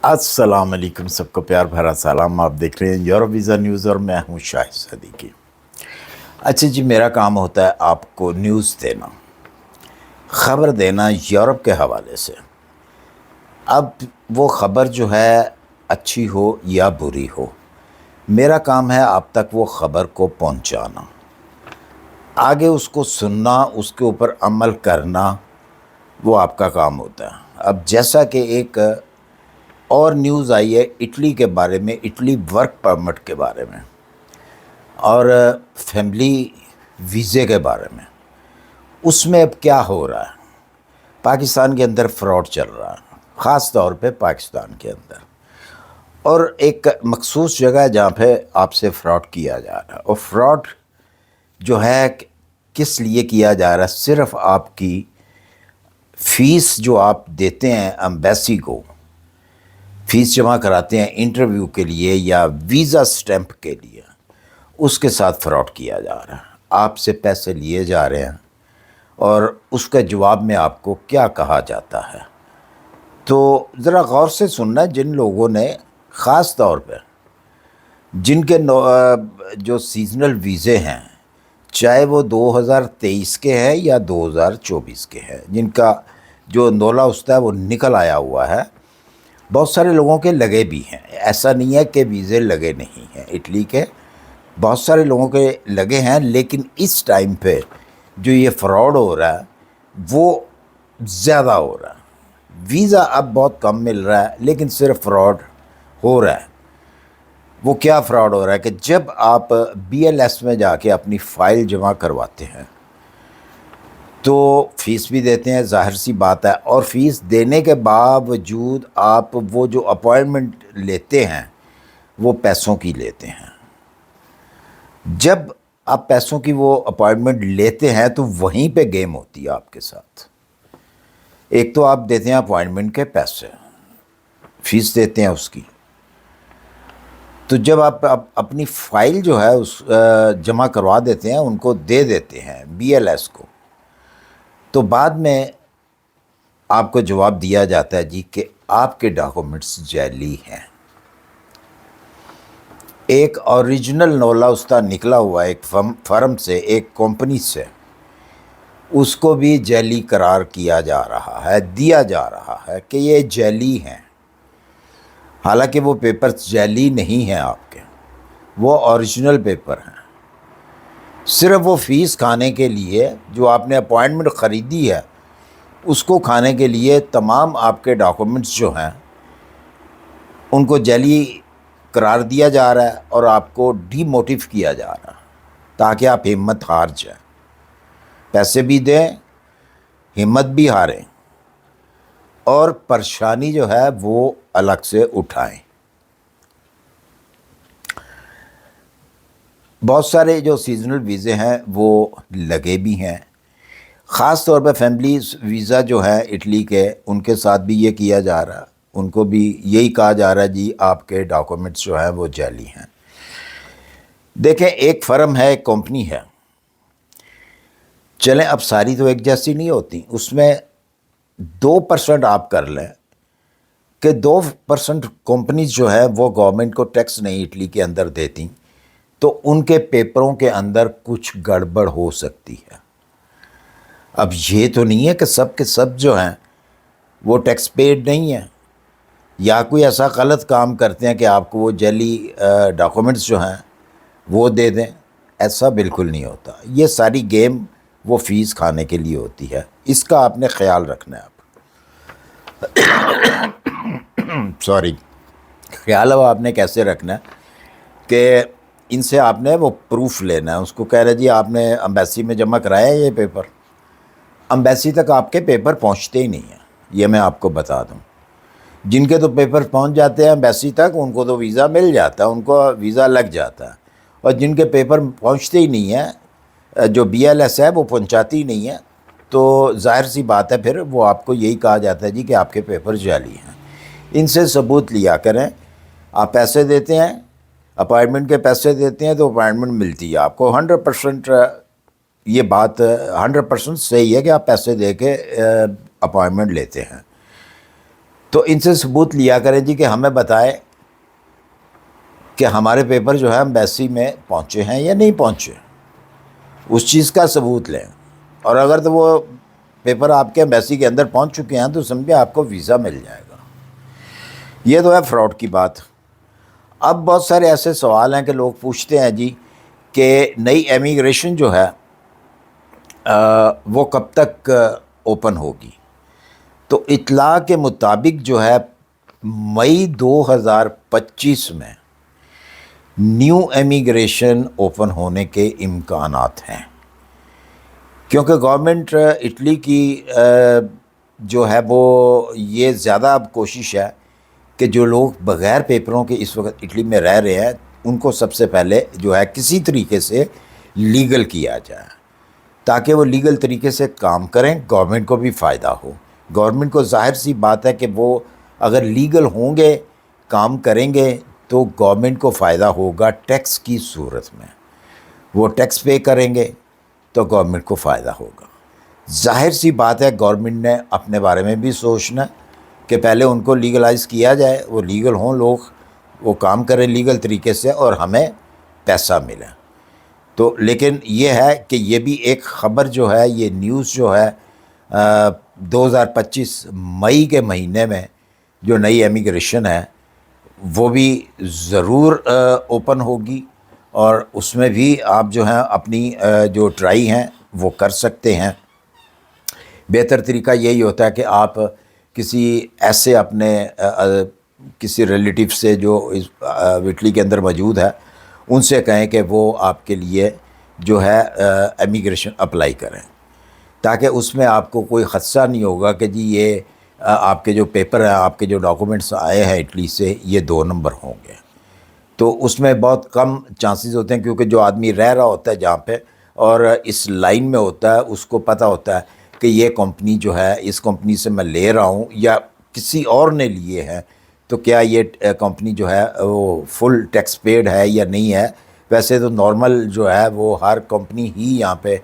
السلام علیکم، سب کو پیار بھرا سلام۔ آپ دیکھ رہے ہیں یورپ ویزا نیوز اور میں ہوں شاہد صدیقی۔ اچھا جی، میرا کام ہوتا ہے آپ کو نیوز دینا، خبر دینا یورپ کے حوالے سے۔ اب وہ خبر جو ہے اچھی ہو یا بری ہو، میرا کام ہے آپ تک وہ خبر کو پہنچانا، آگے اس کو سننا، اس کے اوپر عمل کرنا، وہ آپ کا کام ہوتا ہے۔ اب جیسا کہ ایک اور نیوز آئی ہے اٹلی کے بارے میں، اٹلی ورک پرمٹ کے بارے میں اور فیملی ویزے کے بارے میں، اس میں اب کیا ہو رہا ہے؟ پاکستان کے اندر فراڈ چل رہا ہے، خاص طور پہ پاکستان کے اندر، اور ایک مخصوص جگہ ہے جہاں پہ آپ سے فراڈ کیا جا رہا ہے۔ اور فراڈ جو ہے کس لیے کیا جا رہا ہے؟ صرف آپ کی فیس جو آپ دیتے ہیں ایمبیسی کو، فیس جمع کراتے ہیں انٹرویو کے لیے یا ویزا سٹیمپ کے لیے، اس کے ساتھ فراڈ کیا جا رہا ہے۔ آپ سے پیسے لیے جا رہے ہیں اور اس کے جواب میں آپ کو کیا کہا جاتا ہے؟ تو ذرا غور سے سننا، جن لوگوں نے خاص طور پہ جن کے جو سیزنل ویزے ہیں، چاہے وہ 2023 کے ہیں یا 2024 کے ہیں، جن کا جو نولا استا ہے وہ نکل آیا ہوا ہے، بہت سارے لوگوں کے لگے بھی ہیں، ایسا نہیں ہے کہ ویزے لگے نہیں ہیں اٹلی کے، بہت سارے لوگوں کے لگے ہیں، لیکن اس ٹائم پہ جو یہ فراڈ ہو رہا ہے وہ زیادہ ہو رہا ہے۔ ویزا اب بہت کم مل رہا ہے، لیکن صرف فراڈ ہو رہا ہے۔ وہ کیا فراڈ ہو رہا ہے کہ جب آپ بی ایل ایس میں جا کے اپنی فائل جمع کرواتے ہیں تو فیس بھی دیتے ہیں، ظاہر سی بات ہے، اور فیس دینے کے باوجود آپ وہ جو اپوائنٹمنٹ لیتے ہیں وہ پیسوں کی لیتے ہیں۔ جب آپ پیسوں کی وہ اپوائنٹمنٹ لیتے ہیں تو وہیں پہ گیم ہوتی ہے آپ کے ساتھ۔ ایک تو آپ دیتے ہیں اپوائنٹمنٹ کے پیسے، فیس دیتے ہیں اس کی، تو جب آپ اپنی فائل جو ہے اس جمع کروا دیتے ہیں، ان کو دے دیتے ہیں بی ایل ایس کو، تو بعد میں آپ کو جواب دیا جاتا ہے جی کہ آپ کے ڈاکومنٹس جعلی ہیں۔ ایک اوریجنل نولا استا نکلا ہوا ہے ایک فرم سے، ایک کمپنی سے، اس کو بھی جعلی قرار کیا جا رہا ہے، دیا جا رہا ہے کہ یہ جعلی ہیں، حالانکہ وہ پیپرز جعلی نہیں ہیں آپ کے، وہ اوریجنل پیپر ہیں۔ صرف وہ فیس کھانے کے لیے جو آپ نے اپوائنٹمنٹ خریدی ہے، اس کو کھانے کے لیے تمام آپ کے ڈاکومنٹس جو ہیں ان کو جعلی قرار دیا جا رہا ہے اور آپ کو ڈی موٹیو کیا جا رہا ہے تاکہ آپ ہمت ہار جائیں، پیسے بھی دیں، ہمت بھی ہاریں، اور پریشانی جو ہے وہ الگ سے اٹھائیں۔ بہت سارے جو سیزنل ویزے ہیں وہ لگے بھی ہیں، خاص طور پہ فیملی ویزا جو ہے اٹلی کے، ان کے ساتھ بھی یہ کیا جا رہا ہے، ان کو بھی یہی کہا جا رہا ہے جی آپ کے ڈاکومنٹس جو ہیں وہ جعلی ہیں۔ دیکھیں، ایک فرم ہے، ایک کمپنی ہے، چلیں اب ساری تو ایک جیسی نہیں ہوتی، اس میں 2% آپ کر لیں کہ 2% کمپنیز جو ہے وہ گورنمنٹ کو ٹیکس نہیں اٹلی کے اندر دیتی، تو ان کے پیپروں کے اندر کچھ گڑبڑ ہو سکتی ہے۔ اب یہ تو نہیں ہے کہ سب کے سب جو ہیں وہ ٹیکس پیڈ نہیں ہیں، یا کوئی ایسا غلط کام کرتے ہیں کہ آپ کو وہ جعلی ڈاکومنٹس جو ہیں وہ دے دیں، ایسا بالکل نہیں ہوتا۔ یہ ساری گیم وہ فیس کھانے کے لیے ہوتی ہے، اس کا آپ نے خیال رکھنا ہے۔ سوری، خیال اب آپ نے کیسے رکھنا ہے کہ ان سے آپ نے وہ پروف لینا ہے، اس کو کہہ رہے جی آپ نے امبیسی میں جمع کرایا ہے یہ پیپر، امبیسی تک آپ کے پیپر پہنچتے ہی نہیں ہیں، یہ میں آپ کو بتا دوں۔ جن کے تو پیپر پہنچ جاتے ہیں امبیسی تک، ان کو تو ویزا مل جاتا ہے، ان کو ویزا لگ جاتا ہے، اور جن کے پیپر پہنچتے ہی نہیں ہیں، جو بی ایل ایس ہے وہ پہنچاتی ہی نہیں ہے، تو ظاہر سی بات ہے پھر وہ آپ کو یہی کہا جاتا ہے جی کہ آپ کے پیپر جعلی ہیں۔ ان سے ثبوت لیا کریں، آپ پیسے دیتے ہیں، اپائنٹمنٹ کے پیسے دیتے ہیں تو اپائنٹمنٹ ملتی ہے آپ کو 100%۔ یہ بات 100% صحیح ہے کہ آپ پیسے دے کے اپائنٹمنٹ لیتے ہیں، تو ان سے ثبوت لیا کریں جی کہ ہمیں بتائیں کہ ہمارے پیپر جو ہے ایمبیسی میں پہنچے ہیں یا نہیں پہنچے، اس چیز کا ثبوت لیں۔ اور اگر تو وہ پیپر آپ کے ایمبیسی کے اندر پہنچ چکے ہیں تو سمجھے آپ کو ویزا مل جائے گا۔ یہ تو ہے فراڈ کی بات۔ اب بہت سارے ایسے سوال ہیں کہ لوگ پوچھتے ہیں جی کہ نئی امیگریشن جو ہے وہ کب تک اوپن ہوگی؟ تو اطلاع کے مطابق جو ہے مئی 2025 میں نیو امیگریشن اوپن ہونے کے امکانات ہیں، کیونکہ گورنمنٹ اٹلی کی جو ہے وہ یہ زیادہ اب کوشش ہے کہ جو لوگ بغیر پیپروں کے اس وقت اٹلی میں رہ رہے ہیں ان کو سب سے پہلے جو ہے کسی طریقے سے لیگل کیا جائے، تاکہ وہ لیگل طریقے سے کام کریں، گورنمنٹ کو بھی فائدہ ہو۔ گورنمنٹ کو ظاہر سی بات ہے کہ وہ اگر لیگل ہوں گے، کام کریں گے تو گورنمنٹ کو فائدہ ہوگا ٹیکس کی صورت میں، وہ ٹیکس پے کریں گے تو گورنمنٹ کو فائدہ ہوگا۔ ظاہر سی بات ہے گورنمنٹ نے اپنے بارے میں بھی سوچنا کہ پہلے ان کو لیگلائز کیا جائے، وہ لیگل ہوں لوگ، وہ کام کریں لیگل طریقے سے اور ہمیں پیسہ ملے۔ تو لیکن یہ ہے کہ یہ بھی ایک خبر جو ہے، یہ نیوز جو ہے 2025 مئی کے مہینے میں جو نئی امیگریشن ہے وہ بھی ضرور اوپن ہوگی، اور اس میں بھی آپ جو ہیں اپنی جو ٹرائی ہیں وہ کر سکتے ہیں۔ بہتر طریقہ یہی ہوتا ہے کہ آپ کسی ایسے اپنے کسی ریلیٹیو سے جو اٹلی کے اندر موجود ہے ان سے کہیں کہ وہ آپ کے لیے جو ہے امیگریشن اپلائی کریں، تاکہ اس میں آپ کو کوئی خدشہ نہیں ہوگا کہ جی یہ آپ کے جو پیپر ہیں، آپ کے جو ڈاکومنٹس آئے ہیں اٹلی سے، یہ 2 نمبر ہوں گے۔ تو اس میں بہت کم چانسز ہوتے ہیں، کیونکہ جو آدمی رہ رہا ہوتا ہے جہاں پہ اور اس لائن میں ہوتا ہے اس کو پتہ ہوتا ہے کہ یہ کمپنی جو ہے، اس کمپنی سے میں لے رہا ہوں یا کسی اور نے لیے ہیں، تو کیا یہ کمپنی جو ہے وہ فل ٹیکس پیڈ ہے یا نہیں ہے۔ ویسے تو نارمل جو ہے وہ ہر کمپنی ہی یہاں پہ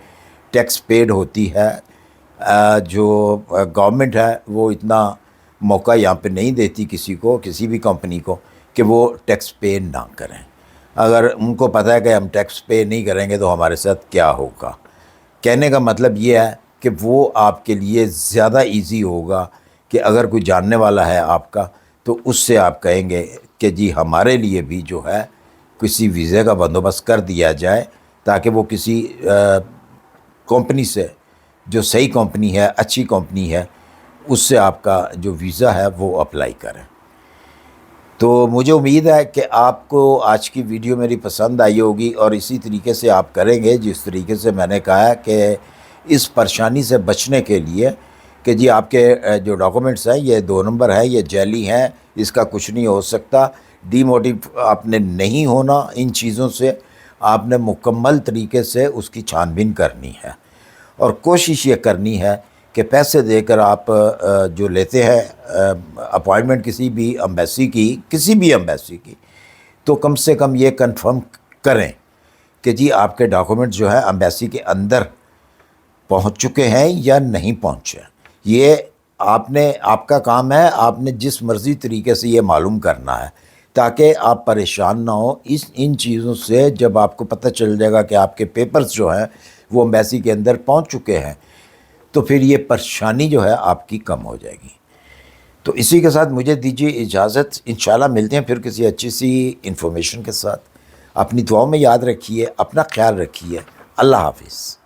ٹیکس پیڈ ہوتی ہے، جو گورنمنٹ ہے وہ اتنا موقع یہاں پہ نہیں دیتی کسی کو، کسی بھی کمپنی کو، کہ وہ ٹیکس پے نہ کریں۔ اگر ان کو پتہ ہے کہ ہم ٹیکس پے نہیں کریں گے تو ہمارے ساتھ کیا ہوگا۔ کہنے کا مطلب یہ ہے کہ وہ آپ کے لیے زیادہ ایزی ہوگا کہ اگر کوئی جاننے والا ہے آپ کا تو اس سے آپ کہیں گے کہ جی ہمارے لیے بھی جو ہے کسی ویزے کا بندوبست کر دیا جائے، تاکہ وہ کسی کمپنی سے جو صحیح کمپنی ہے، اچھی کمپنی ہے، اس سے آپ کا جو ویزا ہے وہ اپلائی کریں۔ تو مجھے امید ہے کہ آپ کو آج کی ویڈیو میری پسند آئی ہوگی، اور اسی طریقے سے آپ کریں گے جس طریقے سے میں نے کہا کہ اس پریشانی سے بچنے کے لیے کہ جی آپ کے جو ڈاکومنٹس ہیں یہ 2 نمبر ہیں، یہ جعلی ہیں، اس کا کچھ نہیں ہو سکتا۔ ڈی موٹیو آپ نے نہیں ہونا ان چیزوں سے، آپ نے مکمل طریقے سے اس کی چھان بین کرنی ہے، اور کوشش یہ کرنی ہے کہ پیسے دے کر آپ جو لیتے ہیں اپوائنٹمنٹ کسی بھی ایمبیسی کی، تو کم سے کم یہ کنفرم کریں کہ جی آپ کے ڈاکومنٹ جو ہے ایمبیسی کے اندر پہنچ چکے ہیں یا نہیں پہنچے۔ یہ آپ کا کام ہے، آپ نے جس مرضی طریقے سے یہ معلوم کرنا ہے، تاکہ آپ پریشان نہ ہو ان چیزوں سے۔ جب آپ کو پتہ چل جائے گا کہ آپ کے پیپرز جو ہیں وہ ایمبیسی کے اندر پہنچ چکے ہیں، تو پھر یہ پریشانی جو ہے آپ کی کم ہو جائے گی۔ تو اسی کے ساتھ مجھے دیجیے اجازت، انشاءاللہ ملتے ہیں پھر کسی اچھی سی انفارمیشن کے ساتھ۔ اپنی دعاؤں میں یاد رکھیے، اپنا خیال رکھیے۔ اللہ حافظ۔